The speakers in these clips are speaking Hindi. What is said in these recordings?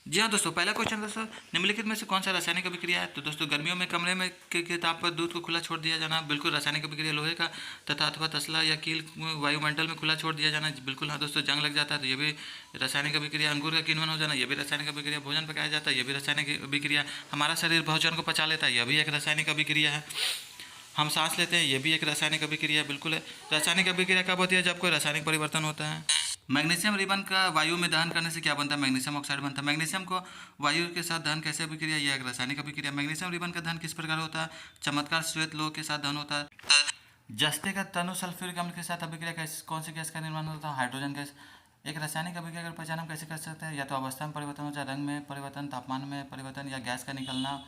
जी हाँ दोस्तों, पहला क्वेश्चन दोस्तों, निम्नलिखित में से कौन सा रासायनिक अभिक्रिया है? तो दोस्तों गर्मियों में कमरे में के ताप पर दूध को खुला छोड़ दिया जाना, बिल्कुल रासायनिक अभिक्रिया लोहे का, तथा अथवा तसला या कील वायुमंडल में खुला छोड़ दिया जाना, बिल्कुल हाँ दोस्तों, जंग लग जाता है तो ये भी रासायनिक अभिक्रिया। अंगूर का किण्वन हो जाना, ये भी रासायनिक अभिक्रिया। भोजन पकाया जाता है, ये भी रासायनिक अभिक्रिया। हमारा शरीर भोजन को पचा लेता है, यह भी एक रासायनिक अभिक्रिया है। हम सांस लेते हैं, ये भी एक रासायनिक अभिक्रिया बिल्कुल है। रासायनिक अभिक्रिया कब होती है? जब कोई रासायनिक परिवर्तन होता है। मैग्नीशियम रिबन का वायु में दहन करने से क्या बनता है? मैग्नीशियम ऑक्साइड बनता है। मैग्नीशियम को वायु के साथ दहन कैसे अभिक्रिया? यह एक रासायनिक अभिक्रिया। मैग्नीशियम रिबन का दहन किस प्रकार होता है? चमत्कार श्वेत लोह के साथ दहन होता है। जस्ते का तनु सल्फ्यूरिक अम्ल के साथ अभिक्रिया कौन सी गैस का निर्माण होता है? Hydrogen gas. एक रासायनिक अभिक्रिया का पहचान हम कैसे कर सकते हैं? या तो अवस्था में परिवर्तन हो जाए, रंग में परिवर्तन, तापमान में परिवर्तन, या गैस का निकलना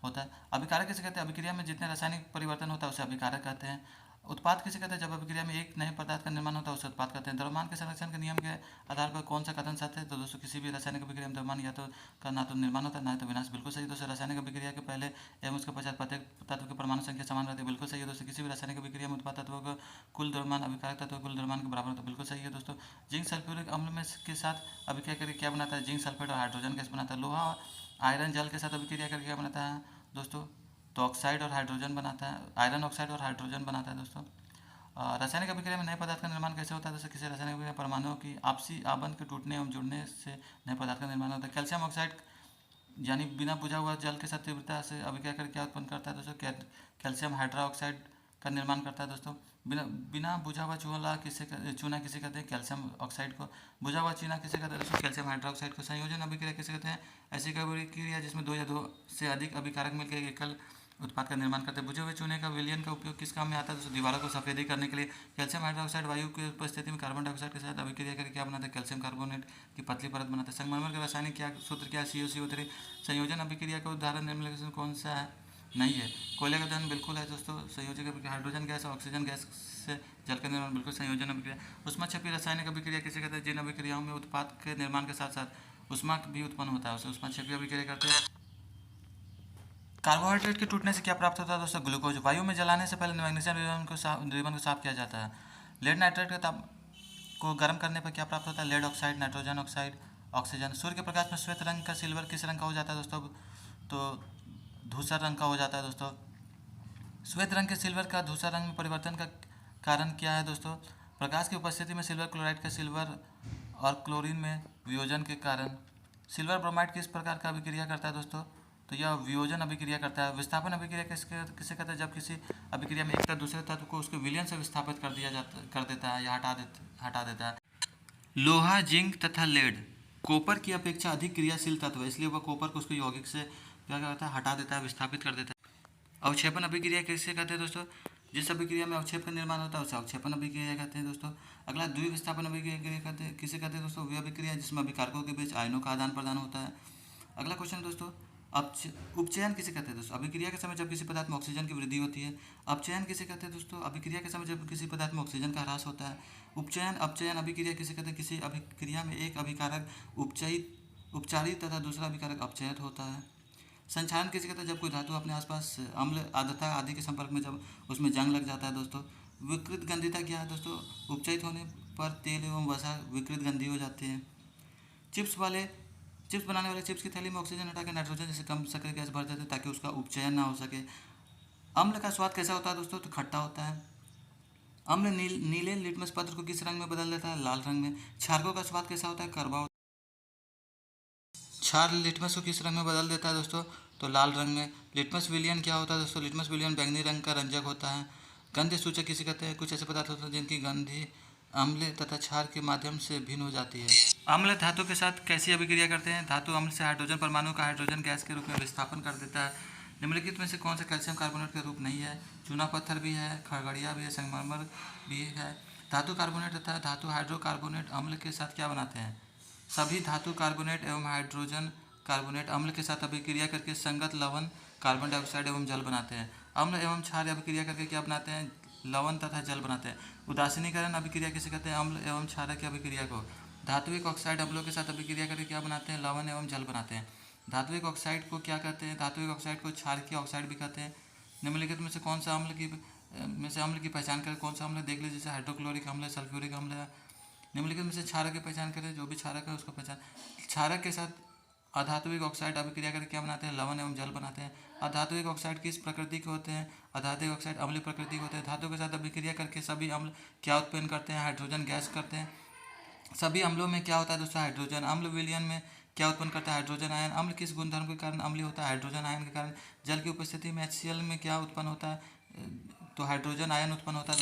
होता है। अभिकारक किसे कहते हैं? अभिक्रिया में जितने रासायनिक परिवर्तन होता है उसे अभिकारक कहते हैं। उत्पाद किसे कहते हैं? जब अभिक्रिया में एक नए पदार्थ का निर्माण होता है उसे उत्पाद कहते हैं। द्रव्यमान के संरक्षण के नियम के आधार पर कौन सा कथन सत्य है? तो दोस्तों किसी भी रासायनिक अभिक्रिया में द्रव्यमान या तो का ना तो निर्माण होता है ना तो विनाश, बिल्कुल सही दोस्तों। रासायनिक अभिक्रिया के पहले एवं उसके पश्चात प्रत्येक तत्व की परमाणु संख्या समान रहती है, बिल्कुल सही है दोस्तों। किसी भी रासायनिक अभिक्रिया में उत्पाद तत्वों का कुल द्रव्यमान अभिकारक तत्व कुल द्रव्यमान के बराबर होता है, बिल्कुल सही है दोस्तों। जिंक सल्फ्यूरिक अम्ल में के साथ अभिक्रिया करके क्या बनाता है? जिंक सल्फेट और हाइड्रोजन गैस बनाता है। लोहा आयरन जल के साथ अभिक्रिया करके क्या बनाता है दोस्तों? तो ऑक्साइड और हाइड्रोजन बनाता है, आयरन ऑक्साइड और हाइड्रोजन बनाता है दोस्तों। रासायनिक अभिक्रिया में नए पदार्थ का निर्माण कैसे होता है? जैसे किसी रासायनिक अभिक्रिया परमाणुओं की आपसी आबंध के टूटने एवं जुड़ने से नए पदार्थ का निर्माण होता है। कैल्शियम ऑक्साइड यानी बिना बुझा हुआ जल के साथ तीव्रता से अभिक्रिया करके क्या उत्पन्न करता है दोस्तों? कैल्शियम हाइड्रोक्साइड का निर्माण करता है दोस्तों। बिना बिना बुझा हुआ चूना किसे कहते हैं? कैल्शियम ऑक्साइड को। बुझा हुआ चूना किसे कहते हैं दोस्तों? कैल्शियम हाइड्रोक्साइड को। संयोजन अभिक्रिया किसे कहते हैं? ऐसी अभिक्रिया जिसमें दो या दो से अधिक अभिकारक मिलकर एक एकल उत्पाद का निर्माण करते हैं। बुझे हुए चूने का विलयन का उपयोग किस काम में आता है दोस्तों? दीवारों को सफेदी करने के लिए। कैल्शियम हाइड्रोक्साइड वायु की उपस्थिति में कार्बन डाइऑक्साइड के साथ अभिक्रिया करके क्या बनाता है? कैल्शियम कार्बोनेट की पतली परत बनाता है। संगमरमर का रासायनिक क्या सूत्र क्या? CuCO3। संयोजन अभिक्रिया का उदाहरण निम्नलिखित में कौन सा है? नहीं है। कोयले का दहन बिल्कुल है दोस्तों। संयोजक अभिक्रिया हाइड्रोजन गैस और ऑक्सीजन गैस से जल का निर्माण बिल्कुल संयोजन अभिक्रिया। ऊष्माक्षेपी रासायनिक अभिक्रिया किसे कहते हैं? जिन अभिक्रियाओं में उत्पाद के निर्माण के साथ साथ ऊष्मा भी उत्पन्न होता है उसे ऊष्माक्षेपी अभिक्रिया कहते हैं। कार्बोहाइड्रेट के टूटने से क्या प्राप्त होता है दोस्तों? ग्लूकोज। वायु में जलाने से पहले मैग्नीशियम रिबन को साफ किया जाता है। लेड नाइट्रेट के ताप को गर्म करने पर क्या प्राप्त होता है? Lead oxide, nitrogen oxide, oxygen. सूर्य के प्रकाश में श्वेत रंग का सिल्वर किस रंग का हो जाता है दोस्तों? तो धूसर रंग का हो जाता है दोस्तों। श्वेत रंग के सिल्वर का धूसर रंग में परिवर्तन का कारण क्या है दोस्तों? प्रकाश की उपस्थिति में सिल्वर क्लोराइड का सिल्वर और क्लोरीन में वियोजन के कारण। सिल्वर ब्रोमाइड किस प्रकार का अभिक्रिया करता है दोस्तों? तो यह वियोजन अभिक्रिया करता है। विस्थापन अभिक्रिया किसे कहते हैं? जब किसी अभिक्रिया में एक तत्व दूसरे तत्व को उसके विलयन से विस्थापित कर देता है या हटा देता है। लोहा, जिंक तथा लेड कॉपर की अपेक्षा अधिक क्रियाशील तत्व है, इसलिए वह कॉपर को उसके यौगिक से क्या करता है? हटा देता है, विस्थापित कर देता है। अवक्षेपण अभिक्रिया किसे कहते हैं दोस्तों? जिस अभिक्रिया में अवक्षेप का निर्माण होता है उसे अवक्षेपण अभिक्रिया कहते हैं दोस्तों। अगला द्विविस्थापन अभिक्रिया किसे कहते हैं दोस्तों? वह अभिक्रिया जिसमें अभिकारकों के बीच आयनों का आदान प्रदान होता है। अगला क्वेश्चन दोस्तों, उपचयन किसे कहते हैं दोस्तों? अभिक्रिया के समय जब किसी पदार्थ में ऑक्सीजन की वृद्धि होती है। अपचयन किसे कहते हैं दोस्तों? अभिक्रिया के समय जब किसी पदार्थ में ऑक्सीजन का ह्रास होता है। उपचयन अपचयन अभिक्रिया किसे कहते हैं? किसी अभिक्रिया में एक अभिकारक उपचारित तथा दूसरा अभिकारक अपचयित होता है। संक्षारण किसे कहते हैं? जब कोई धातु अपने आसपास अम्ल आर्द्रता आदि के संपर्क में जब उसमें जंग लग जाता है दोस्तों। विकृत गंधिता क्या है दोस्तों? उपचयित होने पर तेल एवं वसा विकृत गंधी हो जाते हैं। चिप्स बनाने वाले चिप्स की थैली में ऑक्सीजन हटा के नाइट्रोजन जैसे कम सक्रिय गैस भर देते हैं ताकि उसका उपचयन ना हो सके। अम्ल का स्वाद कैसा होता है दोस्तों? तो खट्टा होता है। अम्ल नीले लिटमस पत्र को किस रंग में बदल देता है? लाल रंग में। क्षारकों का स्वाद कैसा होता है? कड़वा। क्षार लिटमस को किस रंग में बदल देता है दोस्तों? तो लाल रंग में। लिटमस विलियन क्या होता है दोस्तों? लिटमस विलियन बैंगनी रंग का रंजक होता है। गंध सूचक किसे कहते हैं? कुछ ऐसे पदार्थ होते हैं जिनकी गंधी अम्ल तथा क्षार के माध्यम से भिन्न हो जाती है। अम्ल धातु के साथ कैसी अभिक्रिया करते हैं? धातु अम्ल से हाइड्रोजन परमाणु का हाइड्रोजन गैस के रूप में विस्थापन कर देता है। निम्नलिखित में से कौन सा कैल्शियम कार्बोनेट का रूप नहीं है? चूना पत्थर भी है, खगड़िया भी है, संगमरमर भी है। धातु कार्बोनेट तथा धातु हाइड्रोकार्बोनेट अम्ल के साथ क्या बनाते हैं? सभी धातु कार्बोनेट एवं हाइड्रोजन कार्बोनेट अम्ल के साथ अभिक्रिया करके संगत लवण कार्बन डाइऑक्साइड एवं जल बनाते हैं। अम्ल एवं क्षार अभिक्रिया करके क्या बनाते हैं? लवण तथा जल बनाते हैं। उदासीनीकरण अभिक्रिया किसे कहते हैं? अम्ल एवं क्षार की अभिक्रिया को। धात्विक ऑक्साइड अम्लों के साथ अभिक्रिया करके क्या बनाते हैं? लवण एवं जल बनाते हैं। धात्विक ऑक्साइड को क्या कहते हैं? धात्विक ऑक्साइड को क्षारकीय ऑक्साइड भी कहते हैं। निम्नलिखित में से कौन सा अम्ल की पहचान करें? कौन सा अम्ल देख लीजिए, जैसे हाइड्रोक्लोरिक अम्ल है, सल्फ्यूरिक अम्ल है। निम्नलिखित में से क्षारक की पहचान करें, जो भी क्षारक है उसको पहचान। क्षारक के साथ अधात्विक ऑक्साइड अभिक्रिया करके क्या बनाते हैं, लवण एवं जल बनाते हैं। अधात्विक ऑक्साइड किस प्रकृति के होते हैं, अधात्विक ऑक्साइड अम्लीय प्रकृति के होते हैं। धातु के साथ अभिक्रिया करके सभी अम्ल क्या उत्पन्न करते हैं, हाइड्रोजन गैस करते हैं। सभी अम्लों में क्या होता है दोस्तों, हाइड्रोजन। अम्ल विलयन में क्या उत्पन्न करता है, हाइड्रोजन आयन। अम्ल किस गुणधर्म के कारण अम्लीय होता है, हाइड्रोजन आयन के कारण। जल की उपस्थिति में HCl में क्या उत्पन्न होता है, तो हाइड्रोजन आयन उत्पन्न होता है।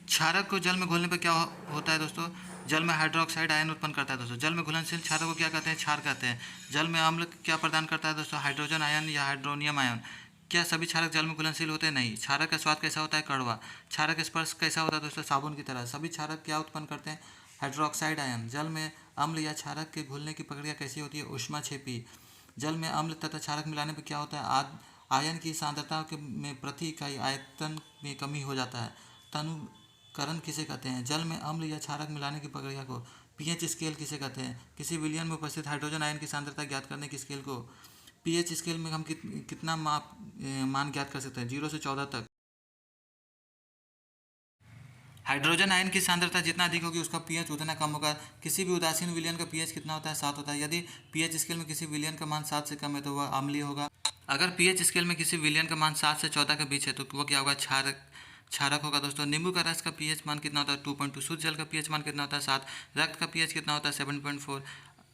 क्षारक को जल में घोलने पर क्या होता है दोस्तों, जल में हाइड्रोक्साइड आयन उत्पन्न करता है दोस्तों। जल में घुलनशील क्षारक को क्या कहते हैं, क्षार कहते हैं। जल में अम्ल क्या प्रदान करता है दोस्तों, हाइड्रोजन आयन या हाइड्रोनियम आयन। क्या सभी क्षारक जल में घुलनशील होते हैं, नहीं। क्षारक का स्वाद कैसा होता है, कड़वा। क्षारक का स्पर्श कैसा होता है दोस्तों, साबुन की तरह। सभी क्षारक क्या उत्पन्न करते हैं, हाइड्रोक्साइड आयन। जल में अम्ल या क्षारक के घुलने की प्रक्रिया कैसी होती है, ऊष्माक्षेपी। जल में अम्ल तथा क्षारक मिलाने पर क्या होता है, आयन की सांद्रता के में प्रति इकाई आयतन में कमी हो जाता है। तनुकरण किसे कहते हैं, जल में अम्ल या क्षारक मिलाने की प्रक्रिया को। पीएच स्केल किसे कहते हैं, किसी विलयन में उपस्थित हाइड्रोजन आयन की सांद्रता ज्ञात करने की स्केल को। पीएच स्केल में हम कितना मान ज्ञात कर सकते हैं, 0 से 14 तक। हाइड्रोजन आयन की सांद्रता जितना अधिक होगी उसका पीएच उतना कम होगा। किसी भी उदासीन विलयन का पीएच कितना होता है, 7 होता है। यदि पीएच स्केल में किसी विलयन का मान 7 से कम है तो वह अम्लीय होगा। अगर पीएच स्केल में किसी विलयन का मान 7 से 14 के बीच है तो वो क्या होगा, क्षारक होगा दोस्तों। नींबू का रस का पीएच मान कितना होता है, 2.2। शुद्ध जल का पीएच मान कितना होता है, 7। रक्त का पीएच कितना होता है, 7.4।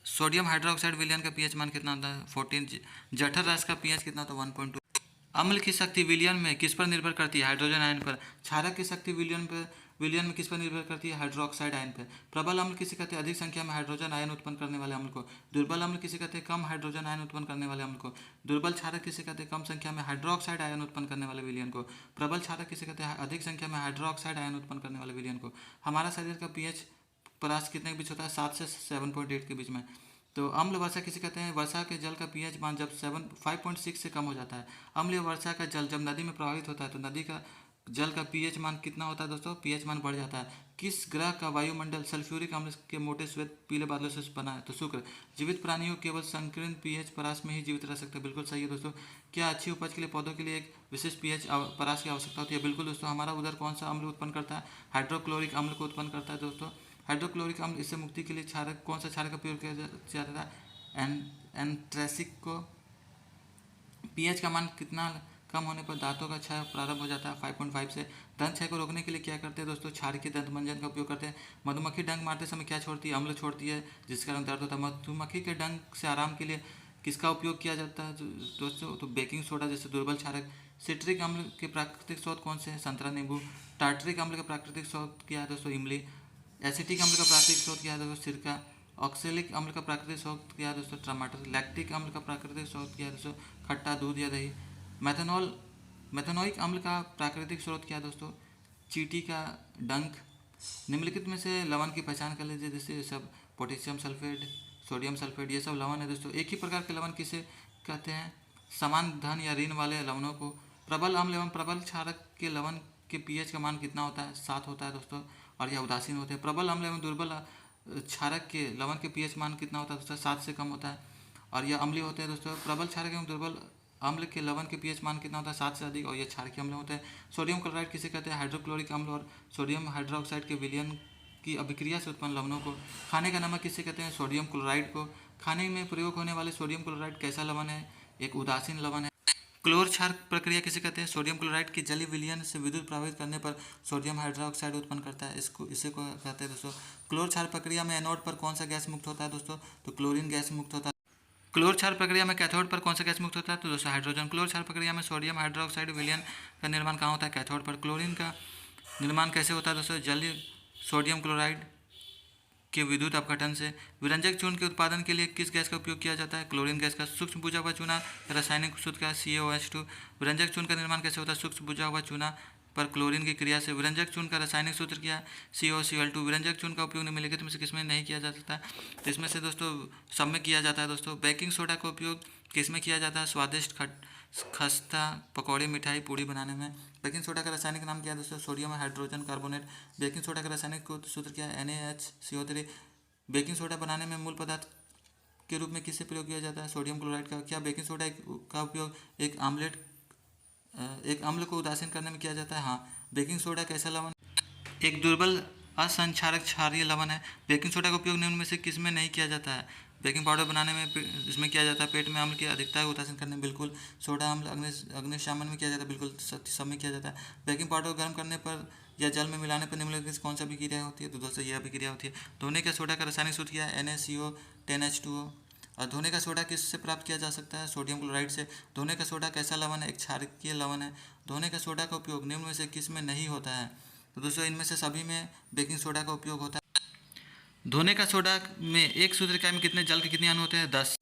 सोडियम हाइड्रोक्साइड विलयन का पीएच मान कितना होता है, 14। जठर रस का पीएच कितना होता है, 1.2। अम्ल की शक्ति विलयन में किस पर निर्भर करती है, हाइड्रोजन आयन पर। क्षारक की शक्ति विलयन में किस पर निर्भर करती है, हाइड्रोक्साइड आयन पर। प्रबल अम्ल किसे कहते हैं, अधिक संख्या में हाइड्रोजन आयन उत्पन्न करने वाले अम्ल को। दुर्बल अम्ल किसे कहते हैं, कम हाइड्रोजन आयन उत्पन्न करने वाले अम्ल को। दुर्बल क्षारक किसे कहते हैं, कम संख्या में हाइड्रोक्साइड आयन उत्पन्न करने वाले विलयन को। प्रबल क्षारक किसे कहते हैं, अधिक संख्या में हाइड्रोक्साइड आयन उत्पन्न करने वाले विलयन को। हमारा शरीर का पीएच परास कितने के बीच होता है, 7 से 7.8 के बीच में। तो अम्ल वर्षा किसे कहते हैं, वर्षा के जल का पीएच मान जब 5.6 से कम हो जाता है। अम्लीय वर्षा का जल जब नदी में प्रवाहित होता है तो नदी का जल का पीएच मान कितना होता है दोस्तों, पीएच मान बढ़ जाता है। किस ग्रह का वायुमंडल सल्फ्यूरिक अम्ल के मोटे श्वेत पीले बादलों से बना है, तो शुक्र। जीवित प्राणियों केवल संकीर्ण पीएच परास में ही जीवित रह सकते हैं, बिल्कुल सही है दोस्तों। क्या अच्छी उपज के लिए पौधों के लिए एक विशेष पीएच परास की आवश्यकता होती है, बिल्कुल दोस्तों। हमारा उधर कौन सा अम्ल उत्पन्न करता है, हाइड्रोक्लोरिक अम्ल को उत्पन्न करता है दोस्तों। हाइड्रोक्लोरिक अम्ल, इससे मुक्ति के लिए क्षारक कौन सा क्षारक का प्रयोग किया जाता है, एंथ्रेसिक को। पीएच का मान कितना कम होने पर दांतों का क्षय प्रारंभ हो जाता है, 5.5 से। दंत क्षय को रोकने के लिए क्या करते हैं दोस्तों, क्षारकीय दंत मंजन का उपयोग करते हैं। मधुमक्खी डंक मारते समय क्या छोड़ती है, अम्ल छोड़ती है, जिस कारण दर्द होता है। मधुमक्खी के डंक से आराम के लिए किसका उपयोग किया जाता है दोस्तों, तो बेकिंग सोडा जैसे दुर्बल क्षारक। सिट्रिक अम्ल के प्राकृतिक स्रोत कौन से हैं, संतरा, नींबू। टार्टरिक अम्ल का प्राकृतिक स्रोत क्या है दोस्तों, इमली। एसिटिक अम्ल का प्राकृतिक स्रोत क्या है दोस्तों, सिरका। ऑक्सेलिक अम्ल का प्राकृतिक स्रोत क्या है दोस्तों, टमाटर। लैक्टिक अम्ल का प्राकृतिक स्रोत क्या है दोस्तों, खट्टा दूध या दही। मेथनोइक अम्ल का प्राकृतिक स्रोत क्या है दोस्तों, चींटी का डंक। निम्नलिखित में से लवण की पहचान कर लीजिए, जैसे सब पोटेशियम सल्फेट, सोडियम सल्फेट, ये सब लवण है दोस्तों। एक ही प्रकार के लवण किसे कहते हैं, समान धन या ऋण वाले लवणों को। प्रबल अम्ल एवं प्रबल क्षारक के लवण के पीएच का मान कितना होता है, 7 होता है दोस्तों, और यह उदासीन होते हैं। प्रबल अम्ल एवं दुर्बल क्षारक के लवण के पीएच मान कितना होता है दोस्तों, 7 से कम होता है, और यह अम्लीय होते हैं दोस्तों। प्रबल क्षारक एवं दुर्बल अम्ल के लवण के पीएच मान कितना होता है, 7 से अधिक, और यह क्षारकीय अम्ल होते हैं। सोडियम क्लोराइड किसे कहते हैं, हाइड्रोक्लोरिक अम्ल और सोडियम हाइड्रोक्साइड के विलयन की अभिक्रिया से उत्पन्न लवणों को। खाने का नमक किसे कहते हैं, सोडियम क्लोराइड को। खाने में प्रयोग होने वाले सोडियम क्लोराइड कैसा लवण है, एक उदासीन लवण है। क्लोर क्षार प्रक्रिया किसे कहते हैं, सोडियम क्लोराइड के जलीय विलयन से विद्युत प्रभावित करने पर सोडियम हाइड्रोक्साइड उत्पन्न करता है, इसे को कहते हैं दोस्तों। क्लोर क्षार प्रक्रिया में एनोड पर कौन सा गैस मुक्त होता है दोस्तों, तो क्लोरीन गैस मुक्त होता है। क्लोर क्षार प्रक्रिया में कैथोड पर कौन सा गैस मुक्त होता है, तो दोस्तों हाइड्रोजन। क्लोर क्षार प्रक्रिया में सोडियम हाइड्रोक्साइड विलयन का निर्माण कहाँ होता है, कैथोड पर। क्लोरीन का निर्माण कैसे होता है दोस्तों, जलीय सोडियम क्लोराइड के विद्युत अपघटन से। विरंजक चूर्ण के उत्पादन के लिए किस गैस का उपयोग किया जाता है, क्लोरीन गैस का। सूक्ष्म बुझा हुआ चूना रासायनिक सूत्र का CaOH2। विरंजक चूर्ण का निर्माण कैसे होता है, सूक्ष्म बुझा हुआ चूना पर क्लोरीन की क्रिया से। विरंजक चूर्ण का रासायनिक सूत्र क्या है, COCl2। विरंजक चूर्ण का उपयोग निम्नलिखित में से किसमें नहीं किया जा सकता, तो इसमें से दोस्तों सब में किया जाता है दोस्तों। बेकिंग सोडा का उपयोग किसमें किया जाता है, स्वादिष्ट खस्ता, पकौड़े, मिठाई, पूड़ी बनाने में। बेकिंग सोडा का रासायनिक नाम क्या है दोस्तों, sodium hydrogen carbonate. Baking soda का रासायनिक सूत्र क्या है, NaHCO3। बेकिंग सोडा बनाने में मूल पदार्थ के रूप में किससे प्रयोग किया जाता है, सोडियम क्लोराइड का। क्या बेकिंग सोडा का उपयोग एक अम्ल को उदासीन करने में किया जाता है, हाँ। बेकिंग सोडा कैसा लवण, एक दुर्बल असंक्षारक क्षारीय लवण है। बेकिंग सोडा का उपयोग निम्न में से किस में नहीं किया जाता है, बेकिंग पाउडर बनाने में इसमें किया जाता है पेट में अम्ल की अधिकता को उत्सर्जन करने में बिल्कुल। सोडा अम्ल अग्निशमन में किया जाता है बिल्कुल सब में किया जाता है। बेकिंग पाउडर को गर्म करने पर या जल में मिलाने पर निम्नलिखित में से कौन सा अभिक्रिया होती है? तो दोस्तों यह अभिक्रिया होती है धोने का सोडा का रासायनिक सूत्र क्या है? NaCO 10H2O। और धोने का सोडा किससे प्राप्त किया जा सकता है? सोडियम क्लोराइड से। धोने का सोडा कैसा लवण है? एक क्षारकीय लवण है। धोने का सोडा का उपयोग निम्न में से किस में नहीं होता है? तो दोस्तों इनमें से सभी में बेकिंग सोडा का उपयोग होता है। धोने का सोडा में एक सूत्र इकाई में कितने जल के कितने अणु होते हैं? 10।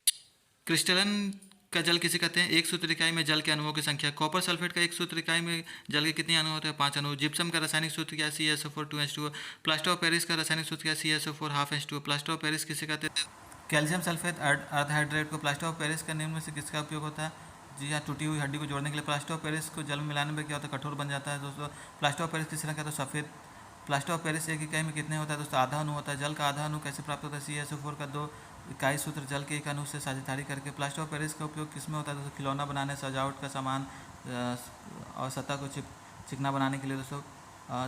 क्रिस्टलन का जल किसे कहते हैं? एक सूत्र इकाई में जल के अणुओं की संख्या। कॉपर सल्फेट का एक सूत्र इकाई में जल के कितने अणु होते हैं? 5 अणु। जिप्सम का रासायनिक सूत्र क्या है? CaSO4 2H2O। Plaster of Paris का रासायनिक सूत्र क्या है? CaSO4 half H2O। Plaster of Paris किसे कहते हैं? कैल्शियम सल्फेट अर्ध हाइड्रेट को। प्लास्टर ऑफ पेरिस का निम्न में से किसका उपयोग होता है? जी हाँ, टूटी हुई हड्डी को जोड़ने के लिए। प्लास्टर ऑफ पेरिस को जल में मिलाने में क्या होता है? कठोर बन जाता है दोस्तों। प्लास्टर ऑफ पेरिस किस रंग का? तो सफ़ेद। प्लास्टर ऑफ पेरिस एक इकाई में कितने होता है दोस्तों? आधा अणु होता है। जल का आधा अणु कैसे प्राप्त होता है? CaSO4 का 2 इकाई सूत्र जल के एक अणु से साझेदारी करके। प्लास्टर ऑफ पेरिस का उपयोग किस में होता है दोस्तों? खिलौना बनाने, सजावट का सामान और सतह को चिकना बनाने के लिए दोस्तों।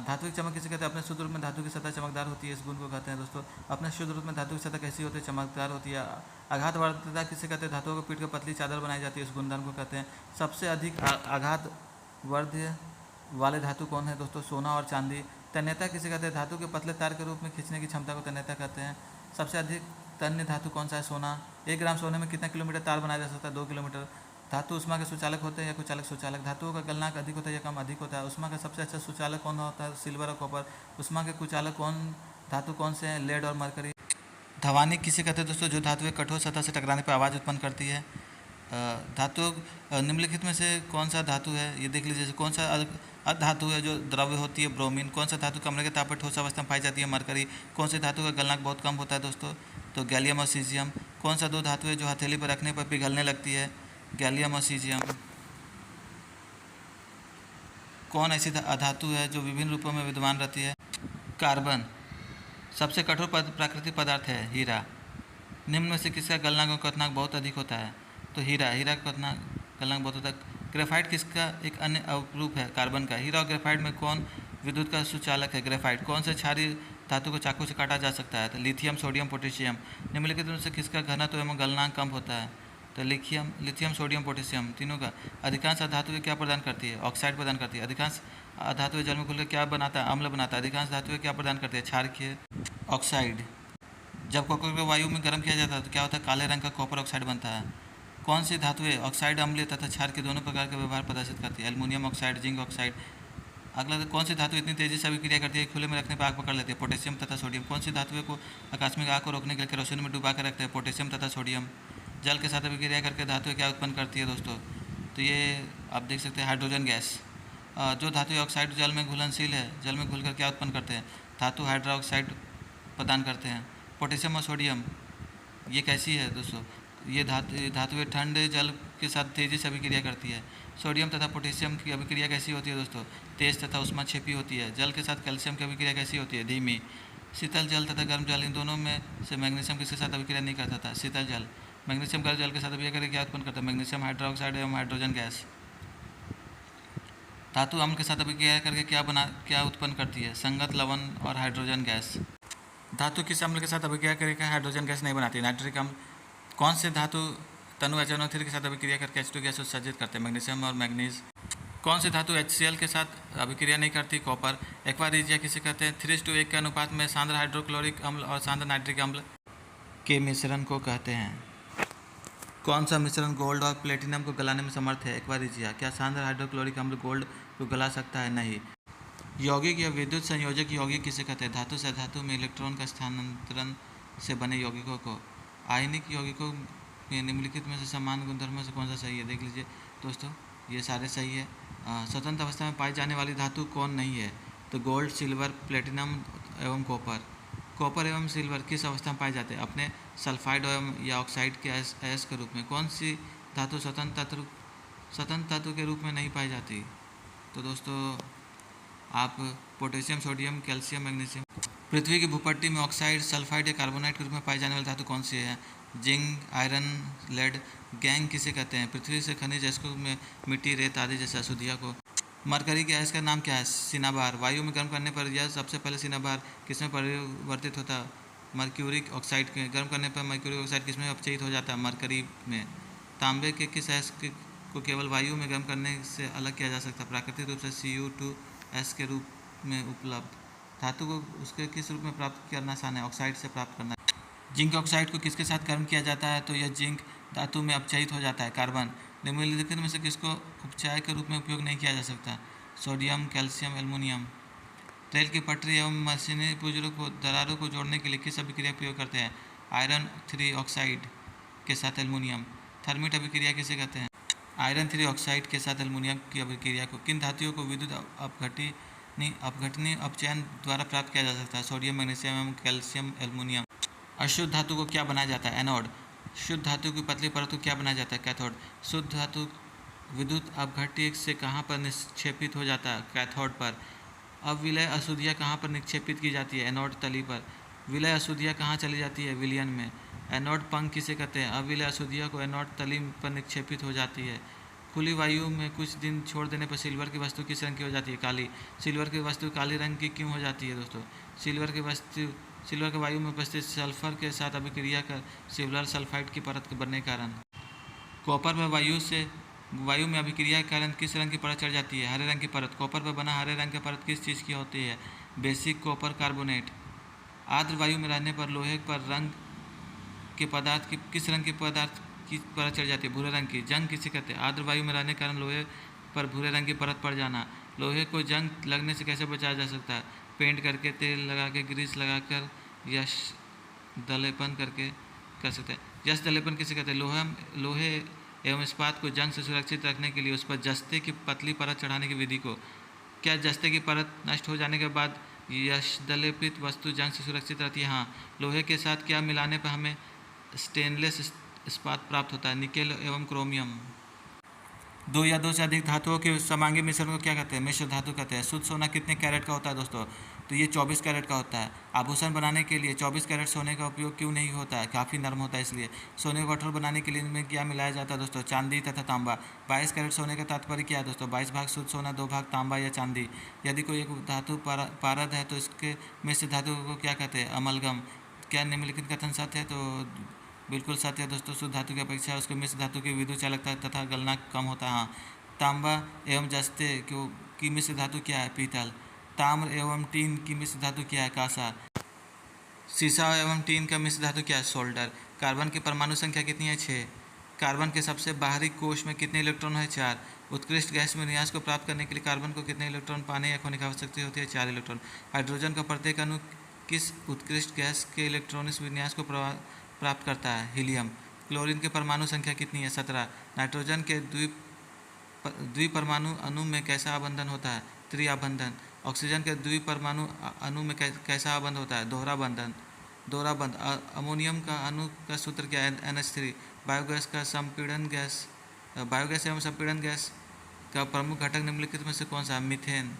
धातु की चमक किसे कहते हैं? अपने शुद्ध रूप में धातु की सतह चमकदार होती है, इस गुण को कहते हैं दोस्तों। अपने शुद्ध रूप में धातु की सतह कैसी होती है? चमकदार होती है। आघात वर्धता किसे कहते हैं? धातुओं को पीट कर पतली चादर बनाई जाती है, इस गुणधर्म को कहते हैं। सबसे अधिक आघात वर्ध्य वाले धातु कौन है दोस्तों? सोना और चांदी। तन्यता किसे कहते हैं? धातु के पतले तार के रूप में खींचने की क्षमता को तन्यता कहते हैं। सबसे अधिक तन्य धातु कौन सा है? सोना। 1 ग्राम सोने में कितना किलोमीटर तार बनाया जा सकता है? 2 किलोमीटर। धातु उष्मा के सुचालक होते हैं या कुचालक सुचालक? धातुओं का गलनांक अधिक होता है या कम? अधिक होता है। उष्मा का सबसे अच्छा सुचालक कौन होता है? सिल्वर और कॉपर। उष्मा के कुचालक धातु कौन से हैं? लेड और मरकरी। ध्वनिक किसे कहते हैं दोस्तों? जो धातु एक कठोर सतह से टकराने पर आवाज़ उत्पन्न करती है। धातु निम्नलिखित में से कौन सा धातु है? ये देख लीजिए। कौन सा अधातु है जो द्रव्य होती है? ब्रोमीन। कौन सा धातु कमरे के ताप पर ठोस अवस्था में पाई जाती है? मरकरी। कौन से धातु का गलनांक बहुत कम होता है दोस्तों? तो गैलियम और सीजियम। कौन सा 2 धातु है जो हथेली पर रखने पर पिघलने लगती है? गैलियम और सीजियम। कौन ऐसी अधातु है जो विभिन्न रूपों में विद्यमान रहती है? कार्बन। सबसे कठोर प्राकृतिक पदार्थ है हीरा। निम्न में से किसका गलनांक और क्वथनांक बहुत अधिक होता है? तो हीरा का क्वथनांक गलनांक बहुत होता है। ग्रेफाइट किसका एक अन्य अवरूप है? कार्बन का। हीरा और ग्रेफाइट में कौन विद्युत का सुचालक है? ग्रेफाइट। कौन से क्षारीय धातु को चाकू से काटा जा सकता है? तो लिथियम, सोडियम, पोटेशियम। निम्नलिखित में से किसका घनत्व एवं गलनांक कम होता है? तो लिथियम, सोडियम, पोटेशियम तीनों का। अधिकांश धातुएं क्या प्रदान करती है? ऑक्साइड प्रदान करती है। अधिकांश धातुएं जल में घुलकर क्या बनाता है? अम्ल बनाता है। अधिकांश धातुएं क्या प्रदान करती है? क्षारकीय ऑक्साइड। जब कॉपर को वायु में गर्म किया जाता है तो क्या होता है? काले रंग का कॉपर ऑक्साइड बनता है। कौन सी धातुएं ऑक्साइड, अम्लीय तथा क्षार के दोनों प्रकार का व्यवहार प्रदर्शित करती है? Aluminium oxide, zinc oxide. अगला, कौन सी धातु इतनी तेजी से अभिक्रिया करती है खुले में रखने पर आग पकड़ लेती है? पोटेशियम तथा सोडियम। कौन सी धातुएं को आकस्मिक आग को रोकने के लिए केरोसिन में डुबा कर रखते हैं? पोटेशियम तथा सोडियम। जल के साथ अभिक्रिया करके धातुएं क्या उत्पन्न करती है दोस्तों? तो ये आप देख सकते हैं हाइड्रोजन गैस। जो धातु ऑक्साइड जल में घुलनशील है, जल में घुलकर क्या उत्पन्न करते हैं? धातु हाइड्रोक्साइड प्रदान करते हैं। पोटेशियम और सोडियम ये कैसी है दोस्तों? ये धातुएं ठंडे जल के साथ तेज़ी से अभिक्रिया करती है। सोडियम तथा पोटेशियम की अभिक्रिया कैसी होती है दोस्तों? तेज तथा ऊष्माक्षेपी होती है। जल के साथ कैल्शियम की अभिक्रिया कैसी होती है? धीमी। शीतल जल तथा गर्म जल, इन दोनों में से मैग्नीशियम किसके साथ अभिक्रिया नहीं करता था? शीतल जल। मैग्नीशियम गर्म जल के साथ अभिक्रिया करके क्या उत्पन्न करता है? मैग्नीशियम हाइड्रोक्साइड एवं हाइड्रोजन गैस। धातु अम्ल के साथ अभिक्रिया करके क्या उत्पन्न करती है? संगत लवण और हाइड्रोजन गैस। धातु किस अम्ल के साथ अभिक्रिया करके हाइड्रोजन गैस नहीं बनाती? नाइट्रिक अम्ल। कौन से धातु तनु HNO3 के साथ अभिक्रिया करके H2 गैस उत्सर्जित करते हैं? मैग्नीशियम और मैग्नीज। कौन से धातु HCl के साथ अभिक्रिया नहीं करती? कॉपर। एक्वारिजिया किसे कहते हैं? 3:1 के अनुपात में सांद्र हाइड्रोक्लोरिक अम्ल और सांद्र नाइट्रिक अम्ल के मिश्रण को कहते हैं। कौन सा मिश्रण गोल्ड और प्लेटिनम को गलाने में समर्थ है? एक्वारिजिया। क्या सांद्र हाइड्रोक्लोरिक अम्ल गोल्ड को गला सकता है? नहीं। यौगिक या विद्युत संयोजक यौगिक किसे कहते हैं? धातु से धातु में इलेक्ट्रॉन का स्थानांतरण से बने यौगिकों को। आयनिक यौगिकों में निम्नलिखित में से समान गुणधर्मों से कौन सा सही है? देख लीजिए दोस्तों, ये सारे सही है। स्वतंत्र अवस्था में पाई जाने वाली धातु कौन नहीं है? तो गोल्ड, सिल्वर, प्लेटिनम एवं कॉपर। कॉपर एवं सिल्वर किस अवस्था में पाए जाते हैं? अपने सल्फाइड एवं या ऑक्साइड के अयस्क के रूप में। कौन सी धातु स्वतंत्र तत्व के रूप में नहीं पाई जाती? तो दोस्तों आप पोटेशियम, सोडियम, कैल्शियम, मैग्नीशियम। पृथ्वी की भूपट्टी में ऑक्साइड, सल्फाइड या कार्बोनाइट के रूप में पाई जाने वाली धातु कौन सी है? Zinc, iron, lead. गैंग किसे कहते हैं? पृथ्वी से खनिज अयस्कों में मिट्टी, रेत आदि जैसे अशुद्धियों को। मरकरी के अयस्क का नाम क्या है? सिनाबार। वायु में गर्म करने पर यह सबसे पहले सिनाबार किसमें परिवर्तित होता है? मर्क्यूरिक ऑक्साइड के गर्म करने पर मर्क्यूरिक ऑक्साइड किसमें अपचयित हो जाता है? मरकरी में। तांबे के किस को केवल वायु में गर्म करने से अलग किया जा सकता है? प्राकृतिक रूप से Cu2S के रूप में उपलब्ध। धातु को उसके किस रूप में प्राप्त करना आसान है? ऑक्साइड से प्राप्त करना। जिंक ऑक्साइड को किसके साथ गर्म किया जाता है? तो यह जिंक धातु में अपचयित हो जाता है। कार्बन निम्नलिखित में से किसको उपचार के रूप में उपयोग नहीं किया जा सकता? Sodium, calcium, aluminium. रेल की पटरी एवं मशीनरी पुर्जों को दरारों को जोड़ने के लिए किस अभिक्रिया का प्रयोग करते हैं? आयरन 3 ऑक्साइड के साथ एल्युमिनियम। थर्मिट अभिक्रिया किसे कहते हैं? आयरन 3 ऑक्साइड के साथ एल्युमिनियम की अभिक्रिया को किन धातुओं को विद्युत अपघटनी अपचयन द्वारा प्राप्त किया जा सकता है? सोडियम, मैग्नीशियम एवं कैल्शियम, एल्युमिनियम। अशुद्ध धातु को क्या बनाया जाता है? एनोड। शुद्ध धातु की पतली परत को क्या बनाया जाता है? कैथोड। शुद्ध धातु विद्युत अपघट्य से कहाँ पर निक्षेपित हो जाता है? कैथोड पर। अब विलय अशुद्धियाँ कहाँ पर निक्षेपित की जाती है? एनोड तली पर। विलय अशुद्धियाँ कहाँ चली जाती है? विलयन में। एनोड पंख किसे कहते हैं? अविलय अशुद्धियों को एनोड तली पर निक्षेपित हो जाती है। खुली वायु में कुछ दिन छोड़ देने पर सिल्वर की वस्तु किस रंग की हो जाती है? काली। सिल्वर की वस्तु काली रंग की क्यों हो जाती है दोस्तों? सिल्वर के वायु में उपस्थित सल्फर के साथ अभिक्रिया कर सिल्वर सल्फाइड की परत बनने के कारण। कॉपर में वायु में अभिक्रिया के कारण किस रंग की परत चढ़ जाती है? हरे रंग की परत। कॉपर पर बना हरे रंग की परत किस चीज़ की होती है? Basic copper carbonate. आर्द्र वायु में रहने पर लोहे पर रंग के पदार्थ की किस रंग के पदार्थ की परत चढ़ जाती है? भूरे रंग की। जंग किसे कहते हैं? आर्द्र वायु में रहने के कारण लोहे पर भूरे रंग की परत पड़ जाना। लोहे को जंग लगने से कैसे बचाया जा सकता है? पेंट करके, तेल लगा के, ग्रीस लगाकर, यश दलेपन करके कर सकते हैं। यश दलेपन किसे कहते हैं? लोहे एवं इस्पात को जंग से सुरक्षित रखने के लिए उस पर जस्ते की पतली परत चढ़ाने की विधि को। क्या जस्ते की परत नष्ट हो जाने के बाद यश दलेपित वस्तु जंग से सुरक्षित रहती है? हाँ। लोहे के साथ क्या मिलाने पर हमें स्टेनलेस इस्पात प्राप्त होता है? निकेल एवं क्रोमियम। दो या दो से अधिक धातुओं के समांगी मिश्रण को क्या कहते हैं? मिश्र धातु कहते हैं। शुद्ध सोना कितने कैरेट का होता है दोस्तों? तो ये 24 कैरेट का होता है। आभूषण बनाने के लिए 24 कैरेट सोने का उपयोग क्यों नहीं होता है? काफ़ी नरम होता है इसलिए। सोने को कठोर बनाने के लिए इनमें क्या मिलाया जाता है दोस्तों? चांदी तथा तांबा। 22 कैरेट सोने का तात्पर्य क्या है दोस्तों? 22 भाग शुद्ध सोना, 2 भाग तांबा या चांदी। यदि कोई एक धातु पारद है तो इसके मिश्र धातु को क्या कहते हैं? अमलगम। क्या निम्नलिखित कथन सत्य है? तो बिल्कुल सत्य है दोस्तों। शुद्ध धातु की अपेक्षा उसके मिश्र धातु की विद्युत चालकता तथा गलना कम होता है। हाँ। तांबा एवं जस्ते की मिश्र धातु क्या है? पीतल। ताम्र एवं टीन की मिश्र धातु क्या है? कांसा। सीसा एवं टीन का मिश्र धातु क्या है? सोल्डर। कार्बन की परमाणु संख्या कितनी है? 6। कार्बन के सबसे बाहरी कोश में कितने इलेक्ट्रॉन है? 4। उत्कृष्ट गैस में विन्यास को प्राप्त करने के लिए कार्बन को कितने इलेक्ट्रॉन पाने या खोने की आवश्यकता होती है? 4 इलेक्ट्रॉन। हाइड्रोजन का प्रत्येक अणु किस उत्कृष्ट गैस के इलेक्ट्रॉनिक विन्यास को प्राप्त करता है? हीलियम। क्लोरीन की परमाणु संख्या कितनी है? 17। नाइट्रोजन के द्विपरमाणु अणु में कैसा आबंधन होता है? त्रिआबंधन। ऑक्सीजन के द्विपरमाणु अणु में कैसा आबंध होता है? दोहराबंध। अमोनियम का अणु का सूत्र क्या है? NH3। बायोगैस एवं संपीड़न गैस का प्रमुख घटक निम्नलिखित में से कौन सा है? मीथेन।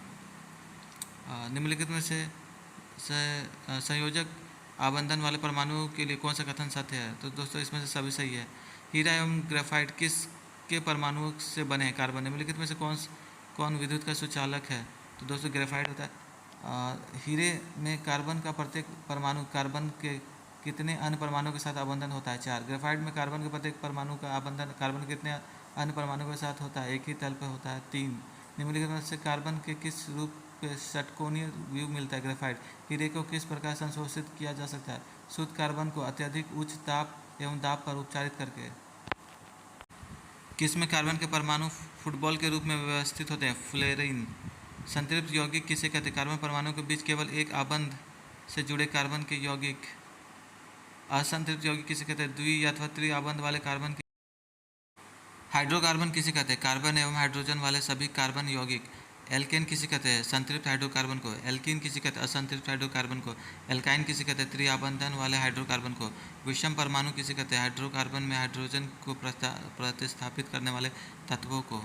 निम्नलिखित में से संयोजक आबंधन वाले परमाणुओं के लिए कौन सा कथन सत्य है? तो दोस्तों इसमें से सभी सही है। हीरा एवं ग्रेफाइट किस के परमाणुओं से बने हैं? कार्बन। निम्नलिखित में से कौन विद्युत का सुचालक है? तो दोस्तों ग्रेफाइट होता है। हीरे में कार्बन का प्रत्येक परमाणु कार्बन के कितने अन्य परमाणुओं के साथ आबंधन होता है? 4। ग्रेफाइट में कार्बन के प्रत्येक परमाणु का आबंधन कार्बन के कितने अन्य परमाणुओं के साथ होता है? एक ही तल पर होता है। 3। निम्नलिखित में से कार्बन के किस रूप पे षटकोणीय व्यू मिलता है? ग्रेफाइट। हीरे को किस प्रकार संशोधित किया जा सकता है? शुद्ध कार्बन को अत्यधिक उच्च ताप एवं दाब पर उपचारित करके। किस में कार्बन के परमाणु फुटबॉल के रूप में व्यवस्थित होते हैं? फ्लोरीन। संतृप्त यौगिक किसे कहते हैं? कार्बन परमाणु के बीच केवल एक आबंध से जुड़े कार्बन के यौगिक। असंतृप्त यौगिक किसे कहते हैं? द्वि अथवा त्रि आबंध वाले कार्बन के। हाइड्रोकार्बन किसे कहते हैं? कार्बन एवं हाइड्रोजन वाले सभी कार्बन यौगिक। एल्केन किसे कहते हैं? संतृप्त हाइड्रोकार्बन को। एल्कीन किसे कहते हैं? असंतृप्त हाइड्रोकार्बन को। एल्काइन किसे कहते हैं? त्रिआबंधन वाले हाइड्रोकार्बन को। विषम परमाणु किसे कहते हैं? हाइड्रोकार्बन में हाइड्रोजन को प्रतिस्थापित करने वाले तत्वों को।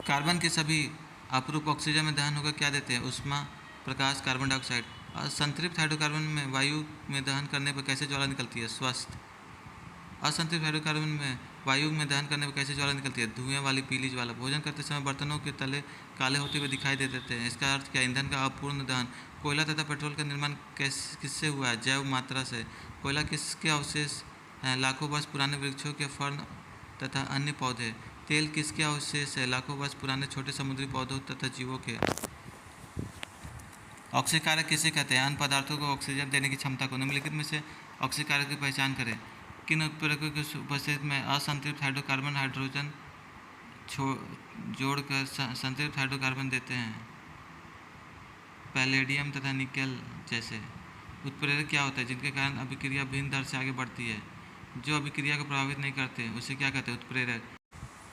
कार्बन के सभी अपरूप ऑक्सीजन में दहन होकर क्या देते हैं? ऊष्मा, प्रकाश, कार्बन डाइऑक्साइड। असंतृप्त हाइड्रोकार्बन में वायु में दहन करने पर कैसे ज्वाला निकलती है? स्वस्थ। असंतृप्त हाइड्रोकार्बन में वायु में दहन करने पर कैसी ज्वाला निकलती है? धुएं वाली पीली ज्वाला। भोजन करते समय बर्तनों के तले काले होते हुए दिखाई दे देते हैं, इसका अर्थ क्या? ईंधन का अपूर्ण दहन। कोयला तथा पेट्रोल का निर्माण किससे हुआ है? जैव मात्रा से। कोयला किसके अवशेष हैं? लाखों वर्ष पुराने वृक्षों के फर्न तथा अन्य पौधे। तेल किसके अवशेष है? लाखों वर्ष पुराने छोटे समुद्री पौधों तथा जीवों के। ऑक्सीकारक किसे कहते हैं? अन्य पदार्थों को ऑक्सीजन देने की क्षमता को। निम्नलिखित में से ऑक्सीकारक की पहचान करें। किन उत्प्रेरकों की उपस्थिति में असंतृप्त हाइड्रोकार्बन हाइड्रोजन जोड़कर संतृप्त हाइड्रोकार्बन देते हैं? पैलेडियम तथा निकेल जैसे। उत्प्रेरक क्या होता है? जिनके कारण अभिक्रिया भिन्न दर से आगे बढ़ती है। जो अभिक्रिया को प्रभावित नहीं करते उसे क्या कहते हैं? उत्प्रेरक।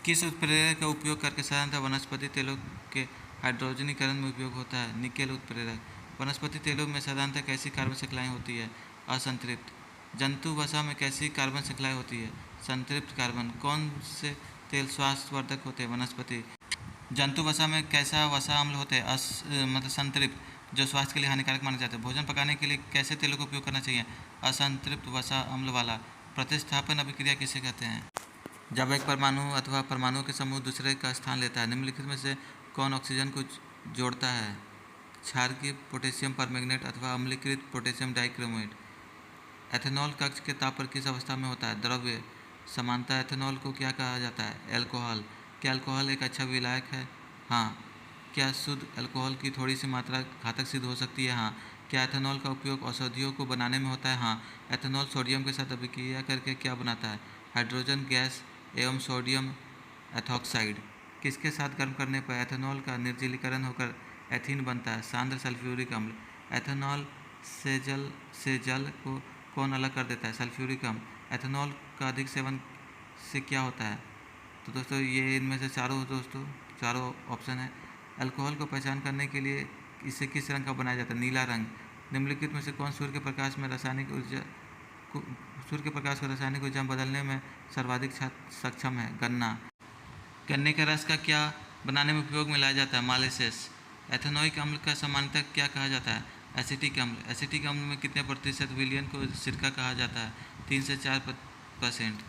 किस उत्प्रेरक का उपयोग करके साधारणतः वनस्पति तेलों के हाइड्रोजनीकरण में उपयोग होता है? निकेल उत्प्रेरक। वनस्पति तेलों में साधारणतः कैसी कार्बन श्रृंखलाएं होती है? असंतृप्त। जंतु वसा में कैसी कार्बन श्रृंखलाएं होती है? संतृप्त कार्बन। कौन से तेल स्वास्थ्यवर्धक होते हैं? वनस्पति। जंतु वसा में कैसा वसा अम्ल होते हैं? मतलब संतृप्त, जो स्वास्थ्य के लिए हानिकारक माने जाते हैं। भोजन पकाने के लिए कैसे तेलों का उपयोग करना चाहिए? असंतृप्त वसा अम्ल वाला। प्रतिस्थापन अभिक्रिया किसे कहते हैं? जब एक परमाणु अथवा परमाणुओं के समूह दूसरे का स्थान लेता है। निम्नलिखित में से कौन ऑक्सीजन को जोड़ता है? क्षारकीय पोटेशियम परमैंगनेट अथवा अम्लीकृत पोटेशियम डाइक्रोमेट। एथेनॉल कक्ष के ताप पर किस अवस्था में होता है? द्रव्य। समानता एथेनॉल को क्या कहा जाता है? अल्कोहल। क्या अल्कोहल एक अच्छा विलायक है? हाँ। क्या शुद्ध अल्कोहल की थोड़ी सी मात्रा घातक सिद्ध हो सकती है? हाँ। क्या एथेनॉल का उपयोग औषधियों को बनाने में होता है? हाँ। एथेनॉल सोडियम के साथ अभिक्रिया करके क्या बनाता है? हाइड्रोजन गैस एवं सोडियम एथॉक्साइड। किसके साथ गर्म करने पर एथेनॉल का निर्जलीकरण होकर एथीन बनता है? सांद्र सल्फ्यूरिक अम्ल। एथेनॉल से जल को कौन अलग कर देता है? सल्फ्यूरिक अम्ल। एथेनॉल का अधिक सेवन से क्या होता है? तो दोस्तों ये इनमें से चारों ऑप्शन है। अल्कोहल को पहचान करने के लिए इसे किस रंग का बनाया जाता है? नीला रंग। निम्नलिखित में से कौन सूर्य के प्रकाश को रासायनिक ऊर्जा में बदलने में सर्वाधिक सक्षम है? गन्ना। गन्ने के रस का क्या बनाने में उपयोग में लाया जाता है? मालेसेस। एथेनोइक अम्ल का सामान्यतः क्या कहा जाता है? एसिटिक अम्ल। एसिटिक अम्ल में कितने प्रतिशत विलयन को सिरका कहा जाता है? 3 से 4%।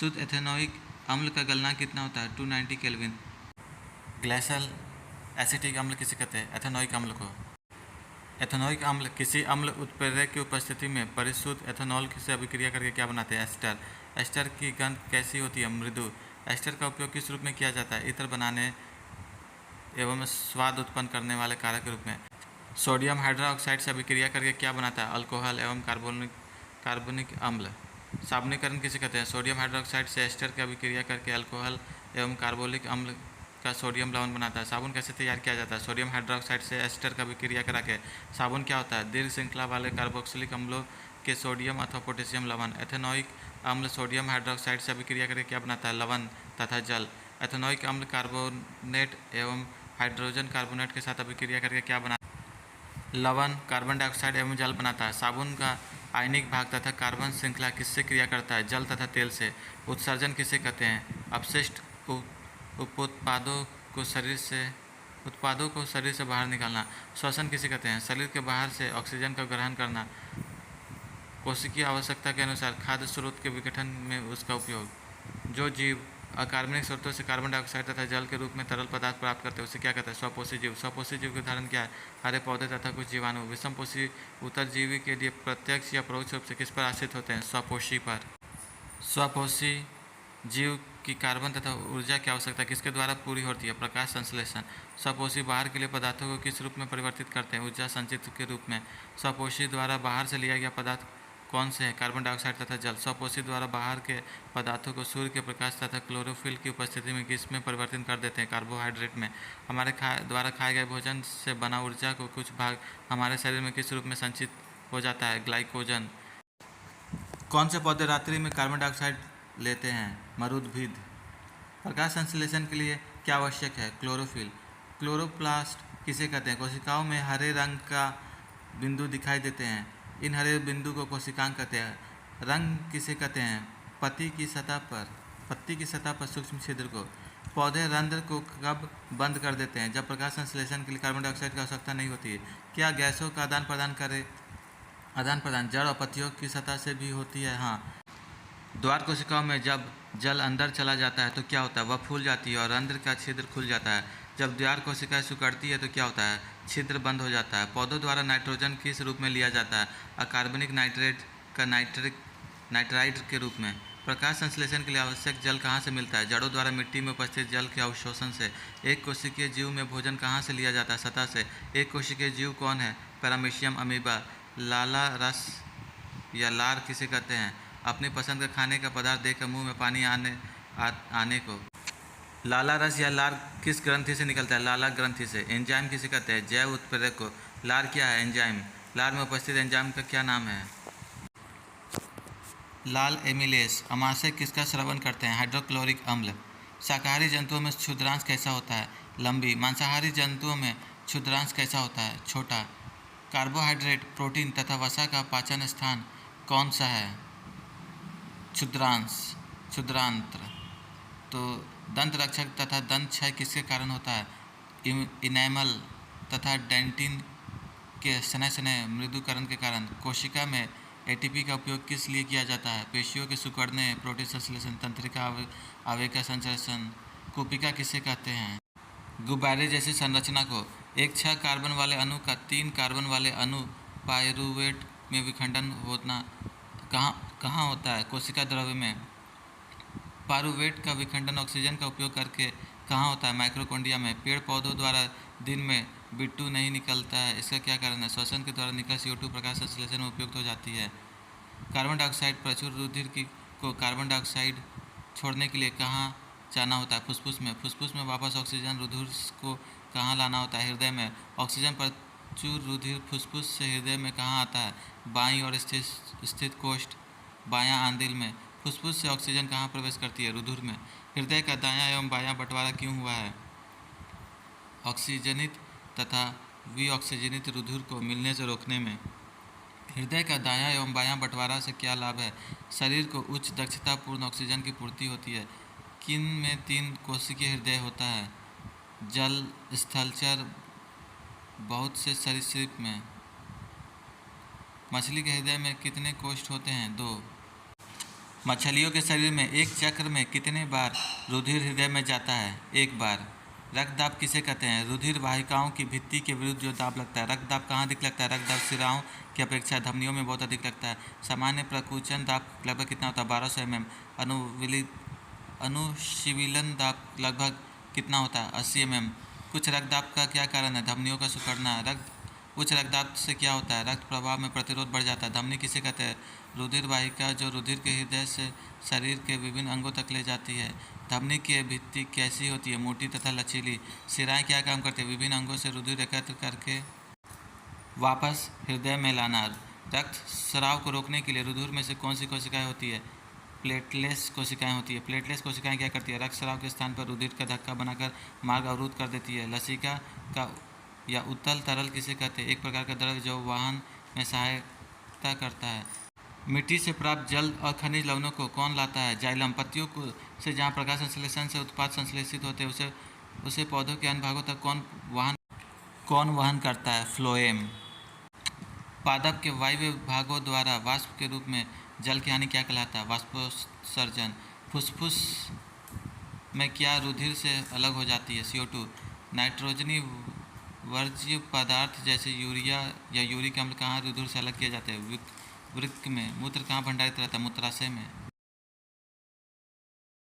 शुद्ध एथेनोइक अम्ल का गलनांक कितना होता है? 290 केल्विन। ग्लेशियल एसिटिक अम्ल किसे कहते हैं? एथेनोइक अम्ल को। एथेनोइक अम्ल किसी अम्ल उत्प्रेरक की उपस्थिति में परिशुद्ध एथेनॉल से अभिक्रिया करके क्या बनाते हैं? एस्टर। एस्टर की गंध कैसी होती है? मृदु। एस्टर का उपयोग किस रूप में किया जाता है? इत्र बनाने एवं स्वाद उत्पन्न करने वाले कारक के रूप में। सोडियम हाइड्रोक्साइड से अभिक्रिया करके क्या बनाता है? अल्कोहल एवं कार्बोनिक अम्ल। साबुनीकरण किसे कहते हैं? सोडियम हाइड्रोक्साइड से एस्टर की अभिक्रिया करके अल्कोहल एवं कार्बोनिक अम्ल का सोडियम लवण बनाता है। साबुन कैसे तैयार किया जाता है? सोडियम हाइड्रोक्साइड से एस्टर का अभिक्रिया करा के। साबुन क्या होता है? दीर्घ श्रृंखला वाले कार्बोक्सिलिक अम्लों के सोडियम अथवा पोटेशियम लवण। एथेनोइक अम्ल सोडियम हाइड्रोक्साइड से अभिक्रिया करके क्या बनाता है? लवण तथा जल। एथेनोइक अम्ल कार्बोनेट एवं हाइड्रोजन कार्बोनेट के साथ अभिक्रिया करके क्या बनाता है? लवण, कार्बन डाइऑक्साइड एवं जल बनाता है। साबुन का आयनिक भाग तथा कार्बन श्रृंखला किससे क्रिया करता है? जल तथा तेल से। उत्सर्जन किसे कहते हैं? अपशिष्ट उत्पादों को शरीर से बाहर निकालना। श्वसन किसे कहते हैं? शरीर के बाहर से ऑक्सीजन का ग्रहण करना। कोशिकीय आवश्यकता के अनुसार खाद्य स्रोत के विघटन में उसका उपयोग। जो जीव अकार्बनिक स्रोतों से कार्बन डाइऑक्साइड तथा जल के रूप में तरल पदार्थ प्राप्त करते हैं उसे क्या कहते हैं? स्वपोषी जीव। स्वपोषी जीव के उदाहरण क्या है? हरे पौधे तथा कुछ जीवाणु। विषमपोषी उत्तरजीवी के लिए प्रत्यक्ष या परोक्ष रूप से किस पर आश्रित होते हैं? स्वपोषी पर। स्वपोषी जीव की कार्बन तथा ऊर्जा की आवश्यकता किसके द्वारा पूरी होती है? प्रकाश संश्लेषण। स्वपोषी बाहर के लिए पदार्थों को किस रूप में परिवर्तित करते हैं? ऊर्जा संचित के रूप में। स्वपोषी द्वारा बाहर से लिया गया पदार्थ कौन से हैं? कार्बन डाइऑक्साइड तथा जल। स्वपोषी द्वारा बाहर के पदार्थों को सूर्य के प्रकाश तथा क्लोरोफिल की उपस्थिति में किस में परिवर्तित कर देते हैं? कार्बोहाइड्रेट में। हमारे द्वारा खाए गए भोजन से बना ऊर्जा को कुछ भाग हमारे शरीर में किस रूप में संचित हो जाता है? ग्लाइकोजन। कौन से पौधे रात्रि में कार्बन डाइऑक्साइड लेते हैं? मरुद्भिद। प्रकाश संश्लेषण के लिए क्या आवश्यक है? क्लोरोफिल। क्लोरोप्लास्ट किसे कहते हैं? कोशिकाओं में हरे रंग का बिंदु दिखाई देते हैं, इन हरे बिंदु को कोशिकांग कहते हैं। रंग किसे कहते हैं? पत्ती की सतह पर सूक्ष्म छिद्र को। पौधे रंध्र को कब बंद कर देते हैं? जब प्रकाश संश्लेषण के लिए कार्बन डाइऑक्साइड की आवश्यकता नहीं होती है। क्या गैसों का आदान प्रदान जड़ और पत्तियों की सतह से भी होती है? हाँ। द्वार कोशिकाओं में जब जल अंदर चला जाता है तो क्या होता है, वह फूल जाती है और अंदर का छिद्र खुल जाता है। जब द्वार कोशिकाएं सिकुड़ती है तो क्या होता है, छिद्र बंद हो जाता है। पौधों द्वारा नाइट्रोजन किस रूप में लिया जाता है, अकार्बनिक नाइट्रेट का नाइट्राइड के रूप में। प्रकाश संश्लेषण के लिए आवश्यक जल कहाँ से मिलता है, जड़ों द्वारा मिट्टी में उपस्थित जल के अवशोषण से। एक कोशिकीय जीव में भोजन कहाँ से लिया जाता है, सतह से। एक कोशिकीय जीव कौन है, पैरामीशियम अमीबा। लाला रस या लार किसे कहते हैं, अपनी पसंद का खाने का पदार्थ देखकर मुंह में पानी आने को। लाला रस या लार किस ग्रंथि से निकलता है, लाला ग्रंथि से। एंजाइम किसे कहते हैं, जैव उत्प्रेरक को। लार क्या है, एंजाइम। लार में उपस्थित एंजाइम का क्या नाम है, लाल एमिलेस। अमाशय किसका स्रवन करते हैं, हाइड्रोक्लोरिक अम्ल। शाकाहारी जंतुओं में क्षुद्रांश कैसा होता है, लंबी। मांसाहारी जंतुओं में क्षुद्रांश कैसा होता है, छोटा। कार्बोहाइड्रेट, प्रोटीन तथा वसा का पाचन स्थान कौन सा है, क्षुद्रांत्र। तो दंत रक्षक तथा दंत क्षय किसके कारण होता है, इनेमल तथा डेंटिन के सने मृदुकरण के कारण। कोशिका में एटीपी का उपयोग किस लिए किया जाता है, पेशियों के सिकुड़ने, प्रोटीन संश्लेषण, तंत्रिका आवेग का संश्लेषण। कुपिका किसे कहते हैं, गुब्बारे जैसी संरचना को। एक 6 कार्बन वाले अणु का 3 कार्बन वाले अणु पायरुवेट में विखंडन होना कहाँ होता है, कोशिका द्रव्य में। पायरुवेट का विखंडन ऑक्सीजन का उपयोग करके कहाँ होता है, माइक्रोकोन्ड्रिया में। पेड़ पौधों द्वारा दिन में बिट्टू नहीं निकलता है, इसका क्या कारण है, श्वसन के द्वारा निकल CO2 प्रकाश संश्लेषण में उपयुक्त हो जाती है। कार्बन डाइऑक्साइड प्रचुर रुधिर को कार्बन डाइऑक्साइड छोड़ने के लिए कहाँ जाना होता है, फुसफुस में। फुसफुस में वापस ऑक्सीजन रुधिर को कहाँ लाना होता है, हृदय में। ऑक्सीजन प्रचुर रुधिर फुसफुस से हृदय में कहाँ आता है, बाईं ओर स्थित कोष्ठ, बायां आंदिल में। फुसफुस से ऑक्सीजन कहाँ प्रवेश करती है, रुधिर में। हृदय का दायां एवं बायां बंटवारा क्यों हुआ है, ऑक्सीजनित तथा विऑक्सीजनित रुधिर को मिलने से रोकने में। हृदय का दायां एवं बायां बंटवारा से क्या लाभ है, शरीर को उच्च दक्षता पूर्ण ऑक्सीजन की पूर्ति होती है। किन में 3 कोशिकीय हृदय होता है, जल, स्थलचर, बहुत से सरीसृप में। मछली के हृदय में कितने कोष्ठ होते हैं, 2। मछलियों के शरीर में एक चक्र में कितने बार रुधिर हृदय में जाता है, 1 बार। रक्तदाब किसे कहते हैं, रुधिर वाहिकाओं की भित्ति के विरुद्ध जो दाब लगता है। रक्तदाब कहाँ अधिक लगता है, रक्तदाब शिराओं की अपेक्षा धमनियों में बहुत अधिक लगता है। सामान्य प्रकुंचन दाब लगभग कितना होता है, 1200 mm। अनुशीलन दाब लगभग कितना होता है, 80 mm। कुछ रक्तदाब का क्या कारण है, धमनियों का सिकुड़ना। उच्च रक्तदाब से क्या होता है, रक्त प्रवाह में प्रतिरोध बढ़ जाता है। धमनी किसे कहते हैं, रुधिर वाहिका जो रुधिर के हृदय से शरीर के विभिन्न अंगों तक ले जाती है। धमनी की भित्ति कैसी होती है, मोटी तथा लचीली। शिराएं क्या काम करती है, विभिन्न अंगों से रुधिर एकत्र करके वापस हृदय में लाना। रक्त स्राव को रोकने के लिए रुधिर में से कौन सी कोशिकाएं होती है, प्लेटलेट्स कोशिकाएं होती है। प्लेटलेट्स कोशिकाएं क्या करती है, रक्त स्राव के स्थान पर रुधिर का धक्का बनाकर मार्ग अवरुद्ध कर देती है। लसिका का या उत्तल तरल किसे कहते हैं, एक प्रकार का द्रव्य जो वाहन में सहायता करता है। मिट्टी से प्राप्त जल और खनिज लवणों को कौन लाता है, जाइलम। पत्तियों को से जहाँ प्रकाश संश्लेषण से उत्पाद संश्लेषित होते हैं उसे पौधों के अन्य भागों तक कौन वहन करता है, फ्लोएम। पादप के वायव्य भागों द्वारा वाष्प के रूप में जल की हानि क्या कहलाता है, वाष्पोत्सर्जन। फुसफुस में क्या रुधिर से अलग हो जाती है, CO2। नाइट्रोजनी वर्ज्य पदार्थ जैसे यूरिया या यूरिक अम्ल कहाँ रुधिर से अलग किए जाते हैं, वृक्क में। मूत्र कहाँ भंडारित रहता है, मूत्राशय में।